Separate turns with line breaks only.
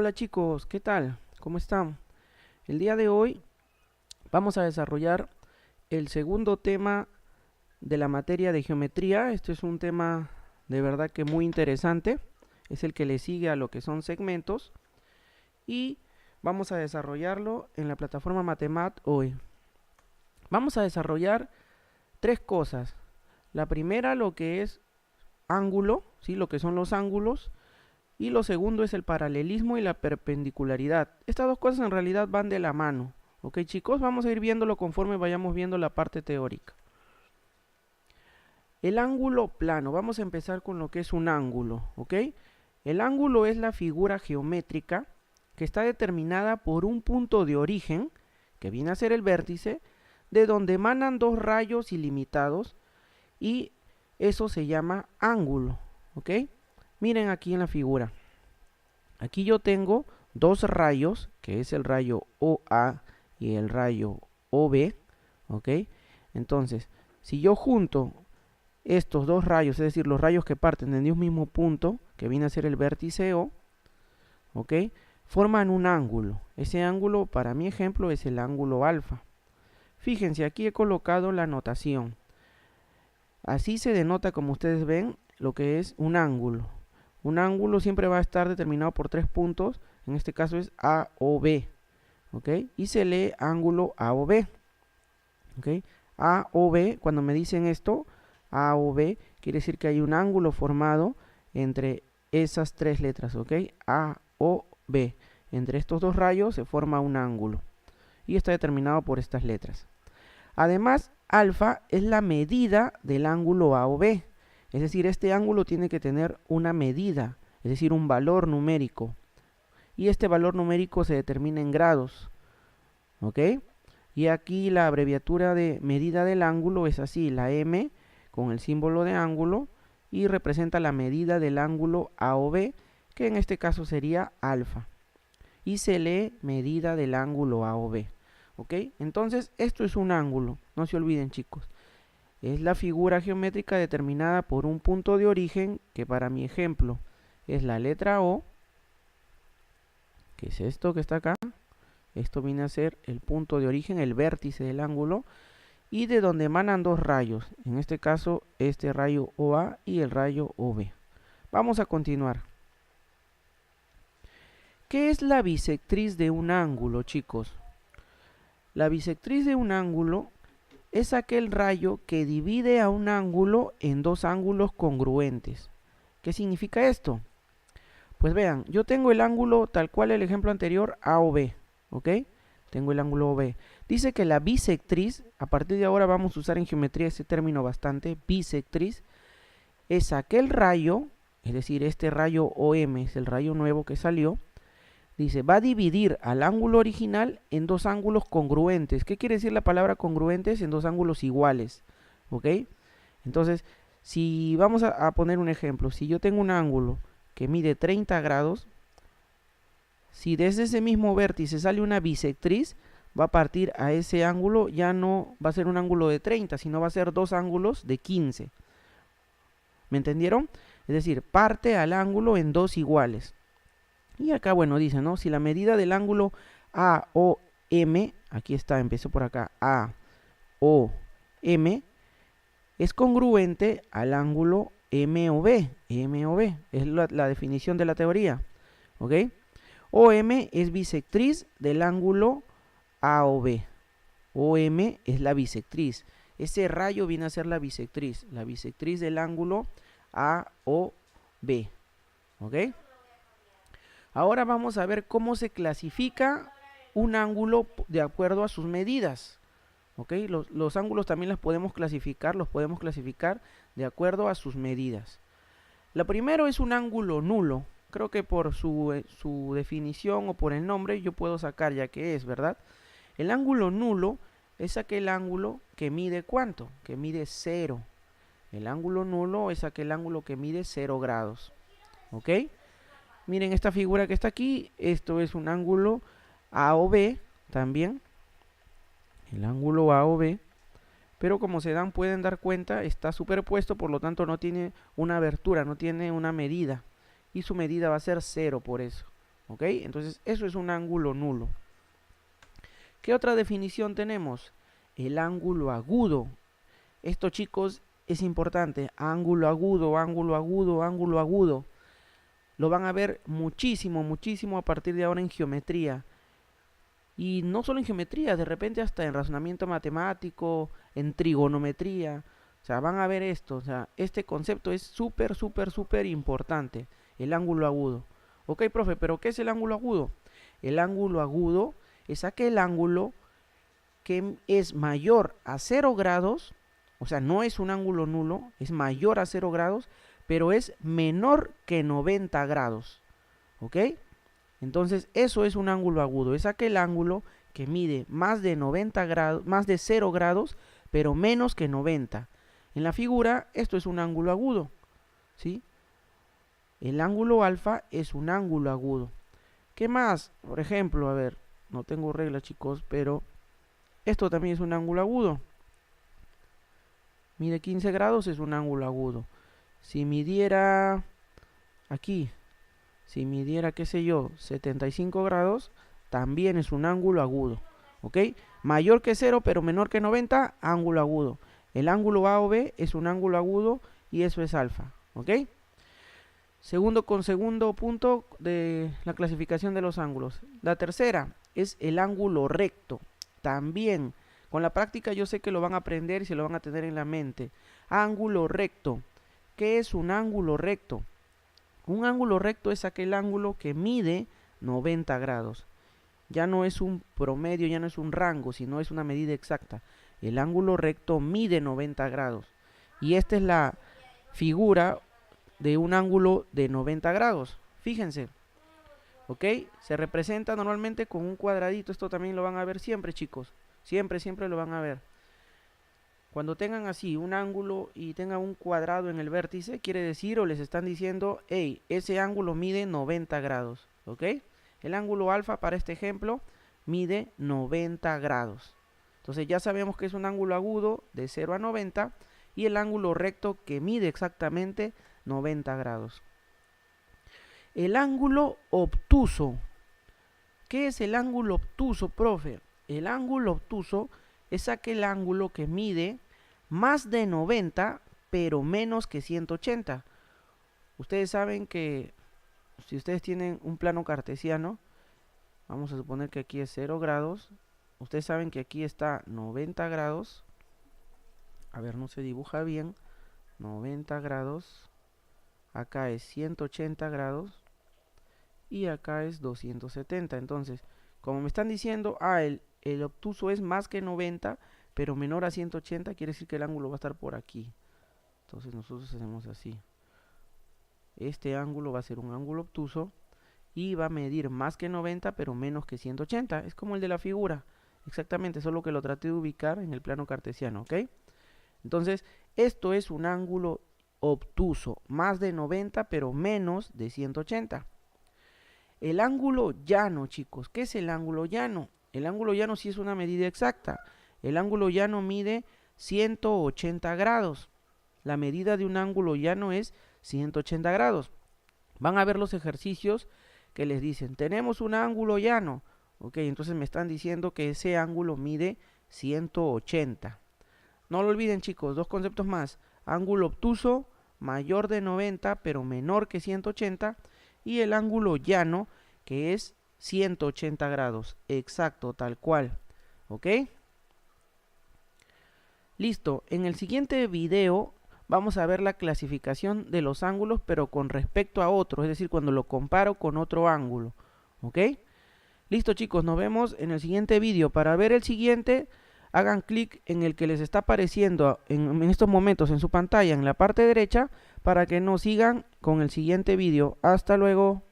Hola chicos, ¿qué tal? ¿Cómo están? El día de hoy vamos a desarrollar el segundo tema de la materia de geometría. Este es un tema de verdad que muy interesante. Es el que le sigue a lo que son segmentos. Y vamos a desarrollarlo en la plataforma Matemat hoy. Vamos a desarrollar tres cosas. La primera, lo que es ángulo, ¿sí? Lo que son los ángulos. Y lo segundo es el paralelismo y la perpendicularidad. Estas dos cosas en realidad van de la mano. Ok, chicos, vamos a ir viéndolo conforme vayamos viendo la parte teórica. El ángulo plano. Vamos a empezar con lo que es un ángulo. Ok, el ángulo es la figura geométrica que está determinada por un punto de origen, que viene a ser el vértice, de donde emanan dos rayos ilimitados, y eso se llama ángulo. Ok, miren aquí en la figura. Aquí yo tengo dos rayos, que es el rayo OA y el rayo OB, ¿ok? Entonces, si yo junto estos dos rayos, es decir, los rayos que parten de un mismo punto, que viene a ser el vértice O, ¿ok? Forman un ángulo. Ese ángulo, para mi ejemplo, es el ángulo alfa. Fíjense, aquí he colocado la notación. Así se denota, como ustedes ven, lo que es un ángulo. Un ángulo siempre va a estar determinado por tres puntos, en este caso es A o B, ¿ok? Y se lee ángulo A o B, ¿ok? A o B, cuando me dicen esto, A o B, quiere decir que hay un ángulo formado entre esas tres letras, ¿ok? A o B. Entre estos dos rayos se forma un ángulo y está determinado por estas letras. Además, alfa es la medida del ángulo A o B. Es decir, este ángulo tiene que tener una medida, es decir, un valor numérico. Y este valor numérico se determina en grados. ¿Ok? Y aquí la abreviatura de medida del ángulo es así, la M con el símbolo de ángulo, y representa la medida del ángulo A o B, que en este caso sería alfa. Y se lee medida del ángulo A o B. ¿Ok? Entonces, esto es un ángulo, no se olviden chicos. Es la figura geométrica determinada por un punto de origen, que para mi ejemplo es la letra O, que es esto que está acá. Esto viene a ser el punto de origen, el vértice del ángulo, y de donde emanan dos rayos, en este caso este rayo OA y el rayo OB. Vamos a continuar. ¿Qué es la bisectriz de un ángulo, chicos? La bisectriz de un ángulo es aquel rayo que divide a un ángulo en dos ángulos congruentes. ¿Qué significa esto? Pues vean, yo tengo el ángulo tal cual el ejemplo anterior, A o B, ¿ok? Tengo el ángulo OB. Dice que la bisectriz, a partir de ahora vamos a usar en geometría ese término bastante, bisectriz, es aquel rayo, es decir, este rayo OM es el rayo nuevo que salió, dice, va a dividir al ángulo original en dos ángulos congruentes. ¿Qué quiere decir la palabra congruentes? En dos ángulos iguales, ¿ok? Entonces, si vamos a poner un ejemplo, si yo tengo un ángulo que mide 30 grados, si desde ese mismo vértice sale una bisectriz, va a partir a ese ángulo, ya no va a ser un ángulo de 30, sino va a ser dos ángulos de 15. ¿Me entendieron? Es decir, parte al ángulo en dos iguales. Y acá, bueno, dice, ¿no? Si la medida del ángulo AOM, aquí está, empezó por acá, AOM, es congruente al ángulo MOB. MOB es la definición de la teoría, ¿ok? OM es bisectriz del ángulo AOB. OM es la bisectriz. Ese rayo viene a ser la bisectriz del ángulo AOB, ¿ok? Ahora vamos a ver cómo se clasifica un ángulo de acuerdo a sus medidas. ¿Ok? Los ángulos también los podemos clasificar de acuerdo a sus medidas. Lo primero es un ángulo nulo. Creo que por su definición o por el nombre yo puedo sacar ya que es, ¿verdad? El ángulo nulo es aquel ángulo que mide ¿cuánto? Que mide 0. El ángulo nulo es aquel ángulo que mide 0 grados. ¿Ok? Miren esta figura que está aquí, esto es un ángulo AOB también, el ángulo AOB, pero como pueden dar cuenta, está superpuesto, por lo tanto no tiene una abertura, no tiene una medida, y su medida va a ser 0 por eso, ¿ok? Entonces eso es un ángulo nulo. ¿Qué otra definición tenemos? El ángulo agudo. Esto, chicos, es importante. Ángulo agudo, ángulo agudo, ángulo agudo. Lo van a ver muchísimo, muchísimo a partir de ahora en geometría. Y no solo en geometría, de repente hasta en razonamiento matemático, en trigonometría. O sea, van a ver esto. O sea, este concepto es súper, súper, súper importante. El ángulo agudo. Ok, profe, pero ¿qué es el ángulo agudo? El ángulo agudo es aquel ángulo que es mayor a 0 grados. O sea, no es un ángulo nulo, es mayor a 0 grados, pero es menor que 90 grados. ¿Ok? Entonces, eso es un ángulo agudo. Es aquel ángulo que mide más de 90 grados, más de 0 grados, pero menos que 90. En la figura, esto es un ángulo agudo. ¿Sí? El ángulo alfa es un ángulo agudo. ¿Qué más? Por ejemplo, a ver, no tengo regla, chicos, pero esto también es un ángulo agudo. Mide 15 grados, es un ángulo agudo. Si midiera aquí, si midiera, qué sé yo, 75 grados, también es un ángulo agudo. ¿Ok? Mayor que 0, pero menor que 90, ángulo agudo. El ángulo A o B es un ángulo agudo y eso es alfa. ¿Ok? Segundo punto de la clasificación de los ángulos. La tercera es el ángulo recto. También, con la práctica yo sé que lo van a aprender y se lo van a tener en la mente. Ángulo recto. ¿Qué es un ángulo recto? Un ángulo recto es aquel ángulo que mide 90 grados. Ya no es un promedio, ya no es un rango, sino es una medida exacta. El ángulo recto mide 90 grados. Y esta es la figura de un ángulo de 90 grados. Fíjense. ¿Ok? Se representa normalmente con un cuadradito. Esto también lo van a ver siempre, chicos. Siempre, siempre lo van a ver. Cuando tengan así un ángulo y tengan un cuadrado en el vértice, quiere decir o les están diciendo, hey, ese ángulo mide 90 grados. ¿Ok? El ángulo alfa para este ejemplo mide 90 grados. Entonces ya sabemos que es un ángulo agudo de 0 a 90 y el ángulo recto que mide exactamente 90 grados. El ángulo obtuso. ¿Qué es el ángulo obtuso, profe? El ángulo obtuso es aquel ángulo que mide más de 90, pero menos que 180. Ustedes saben que si ustedes tienen un plano cartesiano, vamos a suponer que aquí es 0 grados. Ustedes saben que aquí está 90 grados. A ver, no se dibuja bien. 90 grados. Acá es 180 grados. Y acá es 270. Entonces, como me están diciendo, el obtuso es más que 90, pero menor a 180, quiere decir que el ángulo va a estar por aquí. Entonces nosotros hacemos así. Este ángulo va a ser un ángulo obtuso y va a medir más que 90, pero menos que 180. Es como el de la figura. Exactamente, solo que lo traté de ubicar en el plano cartesiano, ¿ok? Entonces, esto es un ángulo obtuso, más de 90, pero menos de 180. El ángulo llano, chicos. ¿Qué es el ángulo llano? El ángulo llano sí es una medida exacta. El ángulo llano mide 180 grados. La medida de un ángulo llano es 180 grados. Van a ver los ejercicios que les dicen, tenemos un ángulo llano. Ok, entonces me están diciendo que ese ángulo mide 180. No lo olviden, chicos, dos conceptos más. Ángulo obtuso, mayor de 90, pero menor que 180. Y el ángulo llano, que es 180 grados. Exacto, tal cual. ¿Ok? Listo. En el siguiente video vamos a ver la clasificación de los ángulos, pero con respecto a otro. Es decir, cuando lo comparo con otro ángulo. ¿Ok? Listo, chicos. Nos vemos en el siguiente video. Para ver el siguiente, hagan clic en el que les está apareciendo en estos momentos en su pantalla, en la parte derecha, para que nos sigan con el siguiente video. Hasta luego.